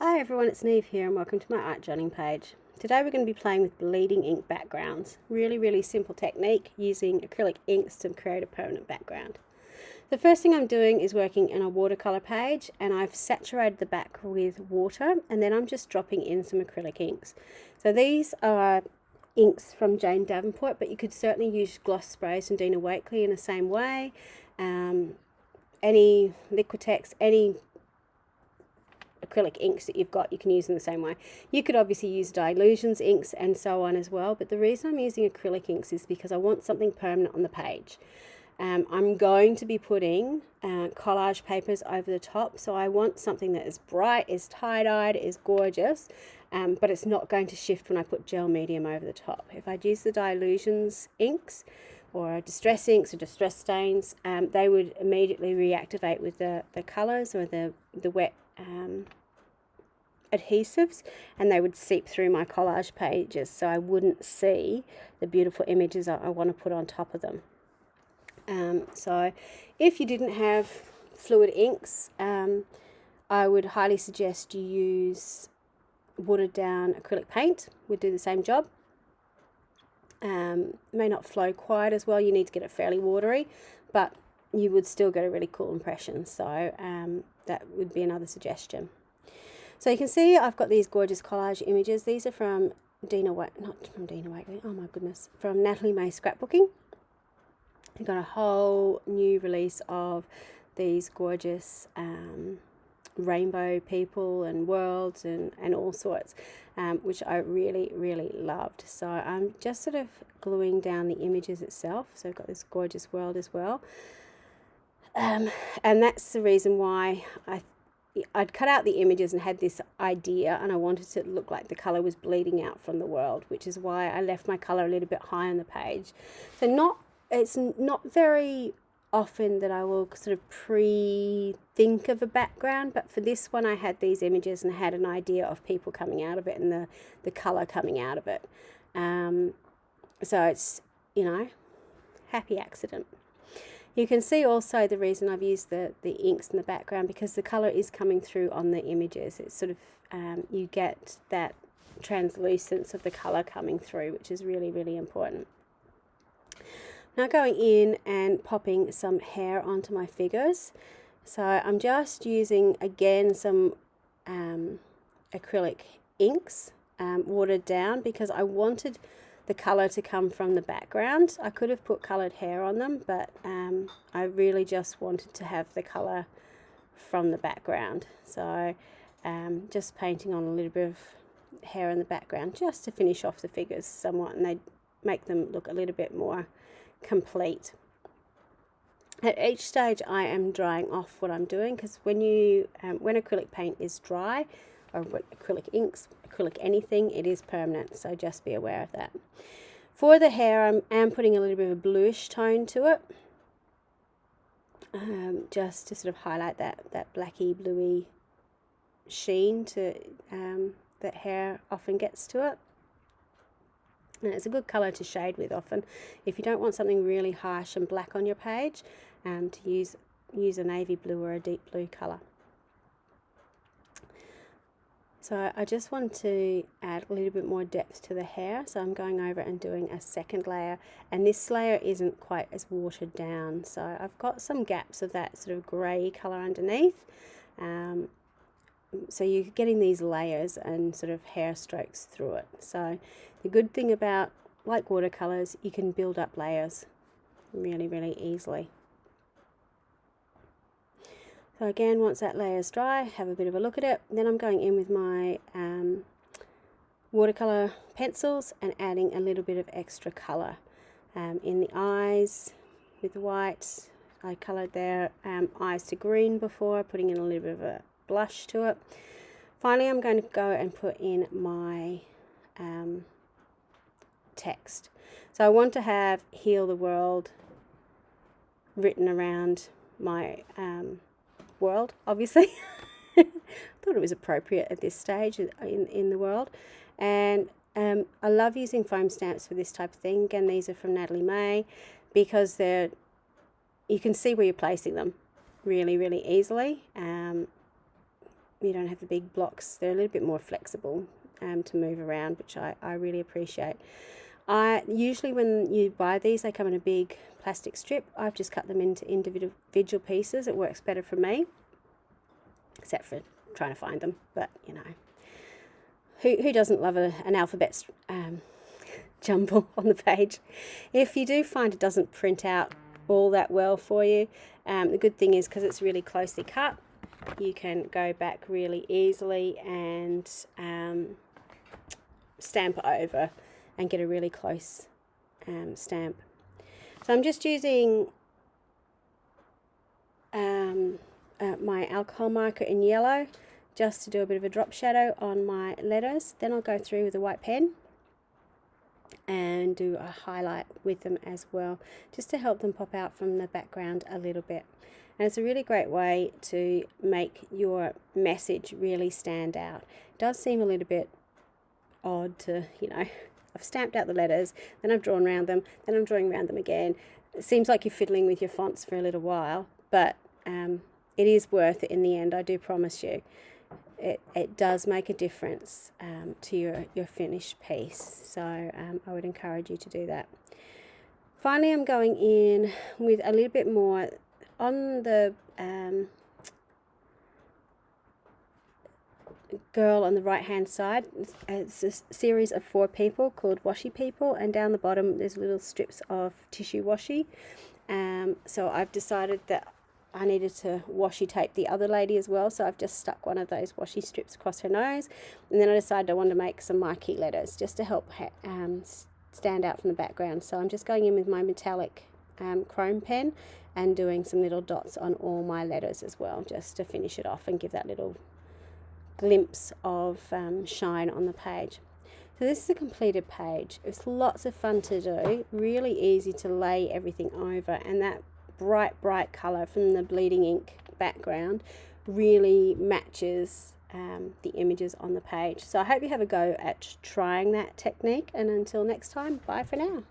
Hi everyone, it's Niamh here and welcome to my art journaling page. Today we're going to be playing with bleeding ink backgrounds. Really simple technique using acrylic inks to create a permanent background. The first thing I'm doing is working in a watercolor page, and I've saturated the back with water, and then I'm just dropping in some acrylic inks. So these are inks from Jane Davenport, but you could certainly use gloss sprays from Dina Wakley in the same way. Any Liquitex, any acrylic inks that you've got, you can use in the same way. You could obviously use Dilutions inks and so on as well, but the reason I'm using acrylic inks is because I want something permanent on the page. I'm going to be putting collage papers over the top, so I want something that is bright, is tie-dyed, is gorgeous, but it's not going to shift when I put gel medium over the top. If I'd use the Dilutions inks or distress inks or distress stains, they would immediately reactivate with the colours or the wet adhesives, and they would seep through my collage pages, so I wouldn't see the beautiful images I want to put on top of them. So if you didn't have fluid inks, I would highly suggest you use watered down acrylic paint. Would do the same job. May not flow quite as well, you need to get it fairly watery, but you would still get a really cool impression, so that would be another suggestion. So you can see I've got these gorgeous collage images. These are from from Natalie May Scrapbooking. I've got a whole new release of these gorgeous rainbow people and worlds and all sorts, which I really loved. So I'm just sort of gluing down the images itself. So I've got this gorgeous world as well. And that's the reason why I'd cut out the images and had this idea, and I wanted it to look like the colour was bleeding out from the world, which is why I left my colour a little bit high on the page. So it's not very often that I will sort of pre-think of a background, but for this one I had these images and had an idea of people coming out of it and the colour coming out of it. So it's, you know, happy accident. You can see also the reason I've used the inks in the background, because the colour is coming through on the images. It's sort of, you get that translucence of the colour coming through, which is really important. Now going in and popping some hair onto my figures. So I'm just using, again, some acrylic inks, watered down, because I wanted the colour to come from the background. I could have put coloured hair on them, but I really just wanted to have the colour from the background. So just painting on a little bit of hair in the background just to finish off the figures somewhat, and they make them look a little bit more complete. At each stage I am drying off what I'm doing, because when acrylic paint is dry, or acrylic inks, acrylic anything, it is permanent, so just be aware of that. For the hair, I am putting a little bit of a bluish tone to it, just to sort of highlight that blacky bluey sheen to that hair often gets to it. And it's a good colour to shade with often. If you don't want something really harsh and black on your page, to use a navy blue or a deep blue colour. So I just want to add a little bit more depth to the hair, so I'm going over and doing a second layer, and this layer isn't quite as watered down, so I've got some gaps of that sort of grey colour underneath. So you're getting these layers and sort of hair strokes through it. So the good thing about, like watercolours, you can build up layers really easily. So again, once that layer is dry, have a bit of a look at it. Then I'm going in with my watercolour pencils and adding a little bit of extra colour in the eyes with the white. I coloured their eyes to green before, putting in a little bit of a blush to it. Finally, I'm going to go and put in my text. So I want to have "Heal the World" written around my world, obviously. Thought it was appropriate at this stage in the world. And I love using foam stamps for this type of thing. Again, these are from Natalie May, because you can see where you're placing them really easily. you don't have the big blocks. They're a little bit more flexible to move around, which I really appreciate. Usually when you buy these, they come in a big plastic strip. I've just cut them into individual pieces. It works better for me, except for trying to find them. But you know, who doesn't love an alphabet jumble on the page? If you do find it doesn't print out all that well for you, the good thing is, because it's really closely cut, you can go back really easily and stamp it over and get a really close stamp. So I'm just using my alcohol marker in yellow just to do a bit of a drop shadow on my letters. Then I'll go through with a white pen and do a highlight with them as well, just to help them pop out from the background a little bit. And it's a really great way to make your message really stand out. It does seem a little bit odd to, you know, I've stamped out the letters, then I've drawn around them, then I'm drawing around them again. It seems like you're fiddling with your fonts for a little while, but it is worth it in the end, I do promise you. It does make a difference to your finished piece, so I would encourage you to do that. Finally, I'm going in with a little bit more on the girl on the right hand side. It's a series of 4 people called washi people, and down the bottom there's little strips of tissue washi. So I've decided that I needed to washi tape the other lady as well, so I've just stuck one of those washi strips across her nose, and then I decided I wanted to make some marquee letters just to help stand out from the background. So I'm just going in with my metallic chrome pen and doing some little dots on all my letters as well, just to finish it off and give that little glimpse of shine on the page. So this is a completed page. It's lots of fun to do, really easy to lay everything over, and that bright colour from the bleeding ink background really matches the images on the page. So I hope you have a go at trying that technique, and until next time, bye for now.